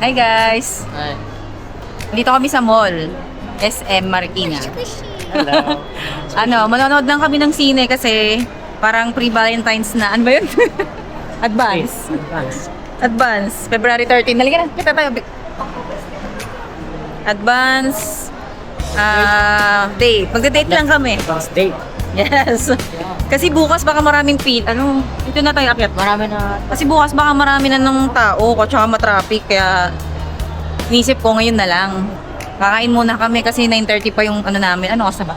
Hi guys! Ay. Dito kami sa mall. SM Marikina. Hello. Manonood lang kami ng sine kasi parang pre-Valentine's na. Ano ba yun? Advance. Advance. February 13. Naliga na. Kita tayo. Advance. Date. Magda-date lang kami. First date. Yes. Kasi bukas baka maraming ito na tayo akyat. Marami na. Kasi bukas baka marami na ng tao at saka matraffic kaya inisip ko ngayon na lang. Kakain muna kami kasi 9:30 pa yung namin. Ano oras na ba?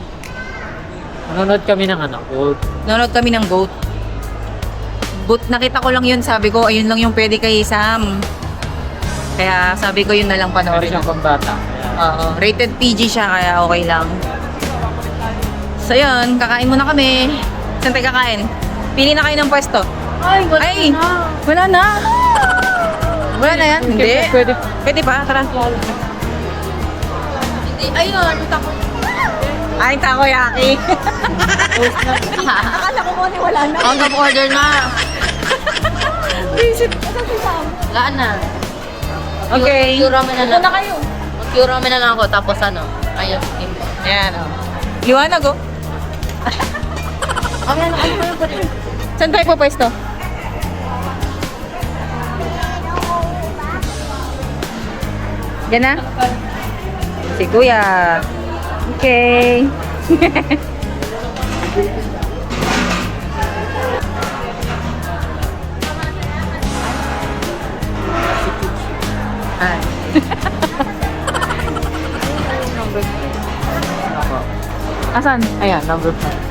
Nanonood kami ng gold. Nanonood kami ng GOAT. But nakita ko lang yun, sabi ko, ayun lang yung pwede kay Sam. Kaya sabi ko yun na lang Pero panoorin. siyang pambata. Oo, rated PG siya kaya okay lang. So yun, kakain muna kami. Saan tayo kakain? Pili na kayo ng pwesto. Ay, Wala na. Wala na yan? Hindi. Pwede. Pwede pa? Tara. Ayun, tako. Ay, takoyaki. Akala ko muna wala na. Out of order na. Visit. Wala na. Okay. Ramen na lang. Una kayo. Ramen na lang ako, tapos ayos. Ayan o. Liwanag o. Ano pa yun? Saan tayo po pwesto? Yan na? Si Kuya. Okay. Ay. Asan? Ayan, number 5.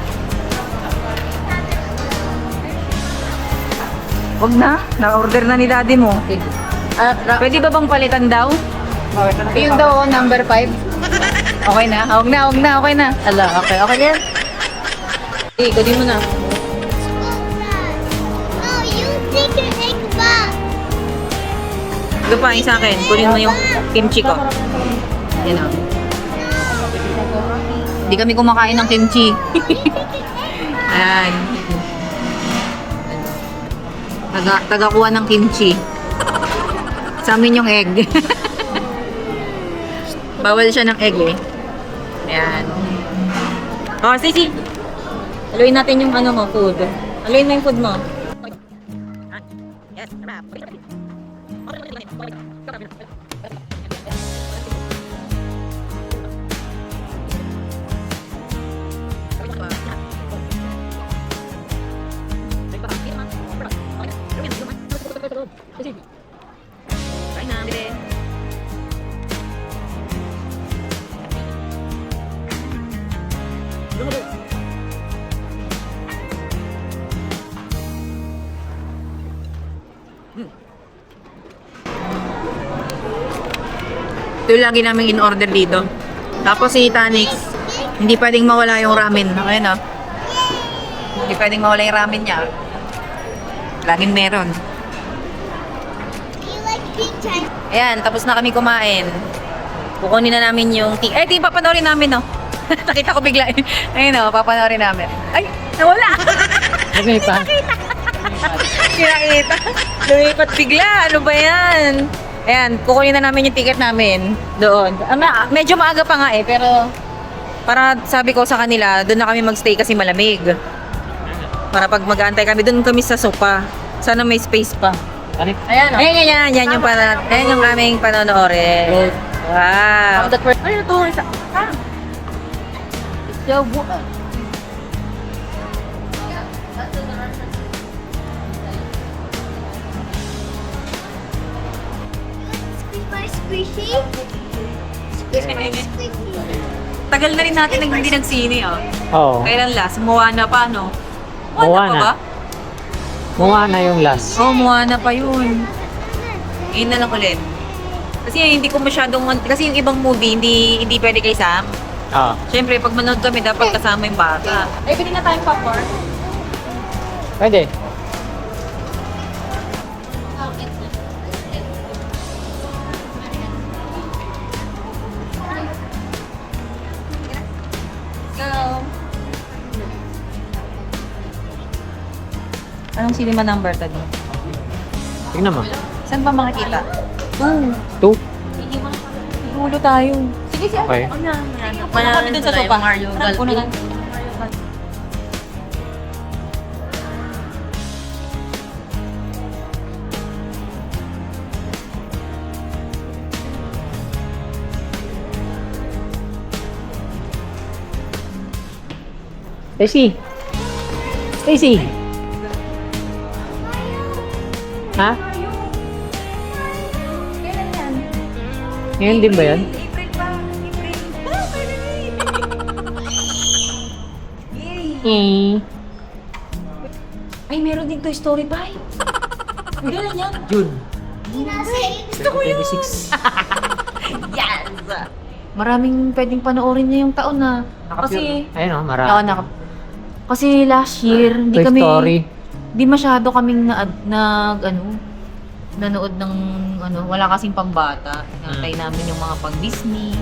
Wag na. Na-order na ni daddy mo. Okay. Pwede ba bang palitan daw? Yun daw, number 5. Okay na? Okay na. Ala, okay. Okay yan. Eh, kunin mo na. No, you take your egg back. Ito pa, yung sa akin. Kunin mo yung kimchi ko. Yan o. Hindi kami kumakain ng kimchi. Ayan. Tagakuha ng kimchi. Sa amin yung egg. Bawal siya ng egg eh. Ayan. Oh, Sisi. Haluin natin yung food. Haluin mo yung food mo. Yes, ito yung lagi namin in-order dito. Tapos si Tanix, hindi pwedeng mawala yung ramen. Ayan o. Hindi pwedeng mawala yung ramen niya. Laging meron. You like pink time? Ayan, tapos na kami kumain. Kukunin na namin yung di papanoorin namin, no? Nakita ko bigla. Ayun, no? Papanoorin namin. Ay, nawala! Okay pa. Kinakita. Lumipat bigla. Ano ba yan? Ayan, kukunin na namin yung ticket namin doon. Medyo maaga pa nga eh, pero para sabi ko sa kanila, doon na kami magstay kasi malamig. Para pag mag-aantay kami, doon kami sa sofa. Sana may space pa. Ano? Ayan, yan yung ayan yung aming panonoorin. Wow. That first. Ayun, ito. Isa. Ito, buka. Squishy? Squishy. Tagal na rin natin hindi nagsine, oh. Oo. Kailan last? Moana pa, no? Moana. pa ba? Moana yung last. Oh, Moana pa yun. Yun na lang ulit. Kasi hindi ko masyadong, kasi yung ibang movie, hindi pwede kay Sam. Ah. Siyempre, pag manood kami, dapat kasama yung bata. Ay, pili na tayong popcorn. Pwede. Go! Anong cinema number tadi? Tingnan mo. Saan pa makikita? 2? Hulo tayo. Sige, sige. Okay. Wala kami dun sa sopa. Mario, Stacy! Stacy! Ha? Ngayon din ba yan? April pa. April. Yay! Ay, meron din Toy Story 5. Kailan yan? June. Gusto ko 26. Yes! Maraming pwedeng panoorin niya yung taon na. Kasi, Ayun o, marami. kasi last year, hindi Toy kami, Story. hindi masyado kaming nanood ng, wala kasing pambata. Nantay namin yung mga pag-Disney.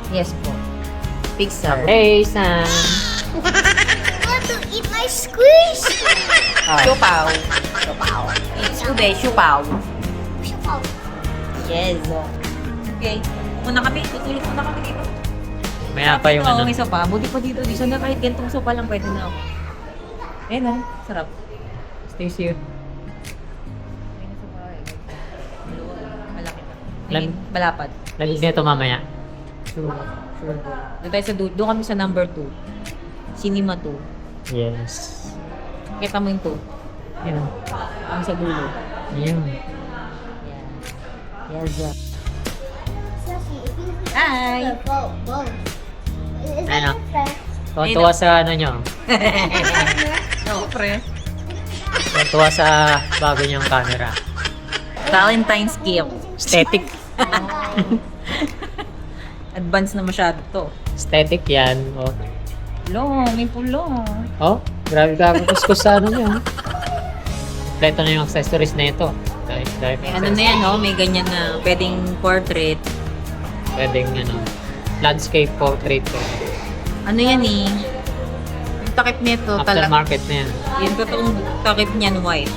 Yes po. Pixar. Hey, Sam! I want to eat my squish. Siupaw. Siupaw. It's ube, siupaw. Yes. Okay. Muna kami. Tutulog muna kami dito. Maya pa yung ano. May sopa. Buti pa dito. Di sana kahit gantong sopa lang pwede na ako. Eh na. Sarap. Stacy. Malaki. Lag- Malapad. Lagig nito mamaya. Doon tayo sa doon kami sa number 2. Cinema 2. Yes. Kita mo yung 2. Yun. Ang sa dulo. Yun. Yes. Hi! Ano? Tuwa sa ano nyo. Siyempre. Tuwa sa bago nyong camera. Valentine's gift. Aesthetic. Advance na masyado to. Aesthetic yan. Oh, May pulo. oh grabe ka kuskus sa ano nyo. Kompleto na yung accessories na ito. Dahil May ano na yan, no? May ganyan na pwedeng portrait. pwedeng ano, landscape portrait ko. Ano yan eh? Yung takip nito talaga. Aftermarket na yan. Yung totoong takip niyan white.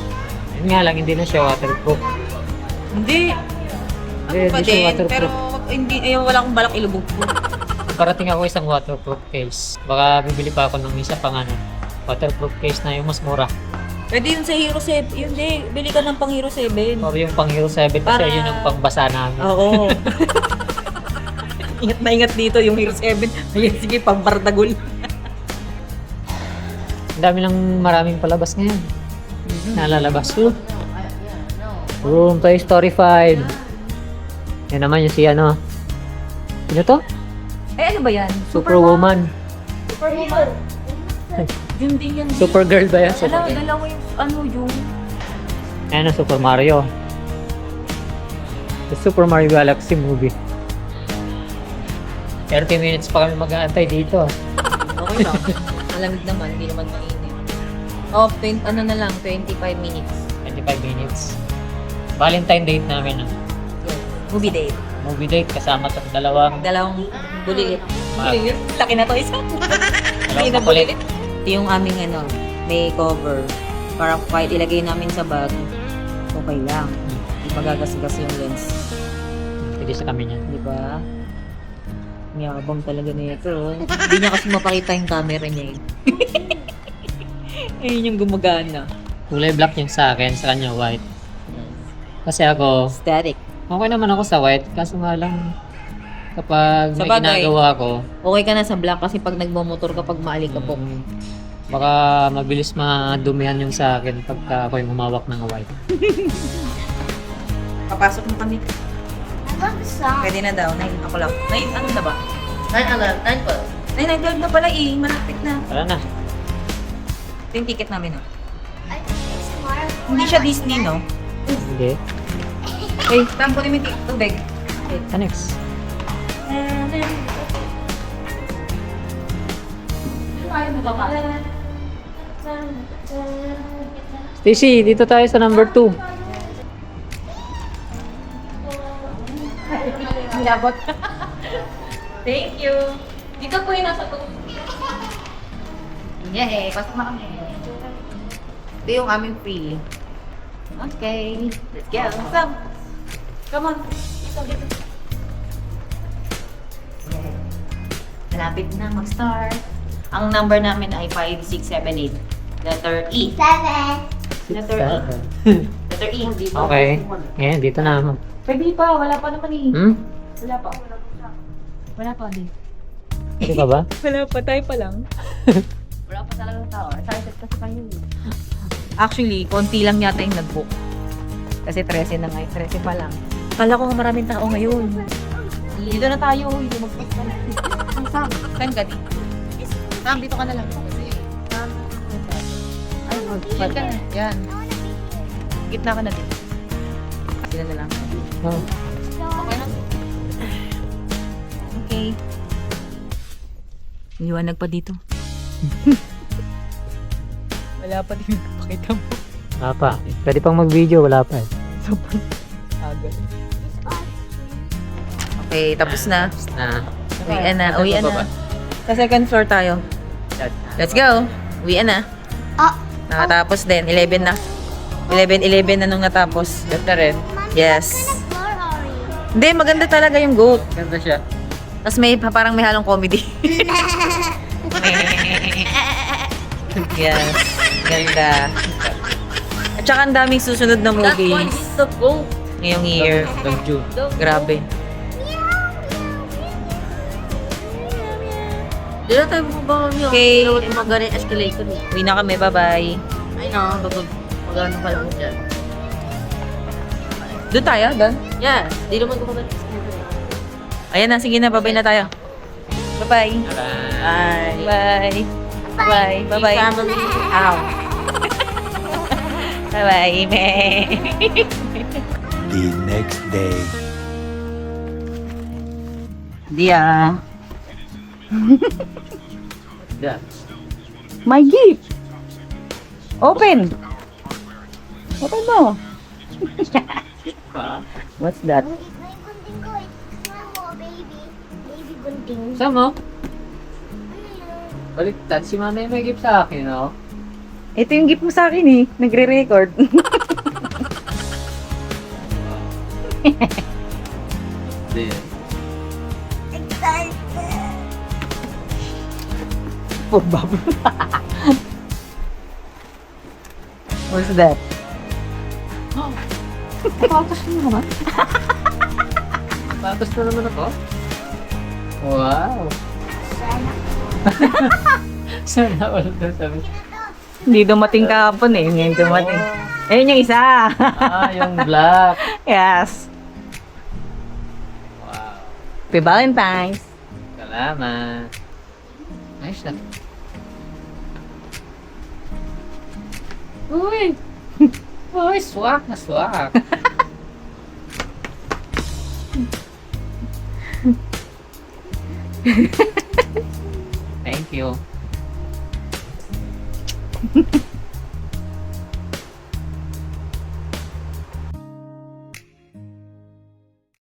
Yun nga lang, hindi na siya waterproof. Hindi. Ano Hindi, pa hindi siya din? waterproof. Pero hindi, wala akong balak ilubog ko. Parating ako isang waterproof case. Baka bibili pa ako ng isa pang ano, waterproof case na yung mas mura. Pwede yun sa Hero 7. Yun di, bili ka ng pang Hero 7. O yung pang Hero 7 kasi Para- yun yung pangbasa namin. Oo. Ingat na ingat dito yung Hero 7. Ayun, sige, pang Bardagol. Ang dami ng maraming palabas ngayon. Nalalabas ko. Room Toy Story 5. Yan naman yung si ano. Sino to? Eh, ano ba yan? Superwoman. Superwoman? Yun din yan. Supergirl ba yan? Dalawa yung, yung... Ayan ang Super Mario. The Super Mario Galaxy movie. 30 minutes pa kami mag-aantay dito. Okay lang. Malamig naman, hindi naman mainit. Oh, ano na lang, 25 minutes. 25 minutes. Valentine date namin. Movie date. Movie date kasama itong dalawang Bulilit. Mag- Bulilit? Laki na to isa. Laki na makulit. bulilit. Ito yung aming may cover. Para kahit ilagay namin sa bag, okay lang. Hindi magagasgas yung lens. Hindi sa kami niyan. Di ba? Yabang talaga na ito. Hindi niya kasi mapakita yung camera niya eh. Ayun yung gumagana. Kulay black yung sa akin, sa kanya white. Kasi ako, Static. okay naman ako sa white. Kaso nga lang, kapag Sa may bagay. ginagawa ko, Okay ka na sa black kasi pag nagmamotor kapag maalikabok. baka mabilis madumihan yung sa akin pagka ako yung humawak ng white. Papasok mo kami. I love the song. Pwede na daw. 9 o'clock. 9, ano na ba? 9 po. 9 na pala eh. Malapit na. Wala na. Ito yung ticket namin, no? I think it's tomorrow. Hindi siya Disney, no? Hindi. Hey, tampo namin tubig. Next. Stacy, dito tayo sa number 2. Nilabot. Thank you. Dito po yung nasa to. Yay, pasok na kami. Ito yung aming free. Okay, let's go. Sam, come on. Dito. Malapit na mag-start. Ang number namin ay 5678. Letter E. 7. Letter E. Letter E. Okay. Ngayon, dito na ako. Pwede pa, wala pa naman eh. Hmm? Wala pa. Wala pa din. Pwede ka ba? Wala pa, tayo pa lang. Wala pa talagang tao. Excited kasi kayo. Actually, konti lang yata yung nag-book. Kasi 13 na ngayon. 13 pa lang. Kala ko maraming tao ngayon. Dito na tayo. Dito mag-book ka na. Sam, saan ka di? Sam, dito ka na lang. Sam, ay, mag-book ka na. Yan. Gitna ka na din. Sila na lang. Oh. Okay na? Okay. Liwanag pa dito. Wala pa din pakita mo. Wala pa. Pwede pang mag-video, wala pa eh. Sobrang agad. Okay, tapos na. Uwian na, uwian na. Sa second floor tayo. Let's go. Uwian na. Oh. Nakatapos din. 11 na. 11 na nung natapos. Ganda rin. Yes. Floor are you? Hindi, maganda talaga yung goat. Ganda siya. Tapos may parang may halong comedy. Yes. Ganda. At saka ang daming susunod na movies. Ngayong year. Nag-June. Grabe. Dito tayo bumabang yung Okay. magaling escalator. Uwi na kami. Bye-bye. Ay na, magano ka lang dyan. Doon tayo? Doon? Yeah, di naman ko magaling escalator. Ayan na. Sige na. Bye-bye na tayo. Bye-bye. Bye. Bye. Bye. Bye-bye. Family. Ow. Bye-bye. The next day. Dia. Yeah. My gift. Open. Open mo. What's that? Ito yung gunting ko eh. Smile mo, baby. Baby gunting. Saan mo? Baliktad. Si mama yung may gift sa akin, no? Ito yung gift mo sa akin eh. Nagre-record. Hindi. Excited. For Bob. What's that? Papatas mo naman. Tapos na naman ako? Wow! Sana all daw sabi. Hindi dumating kahapon eh. Ngayon dumating. Ayun yung isa. Yung black. Yes. Wow. Happy Valentine's. Salamat. Nice na. Uy! Uy, swak na swak. Thank you.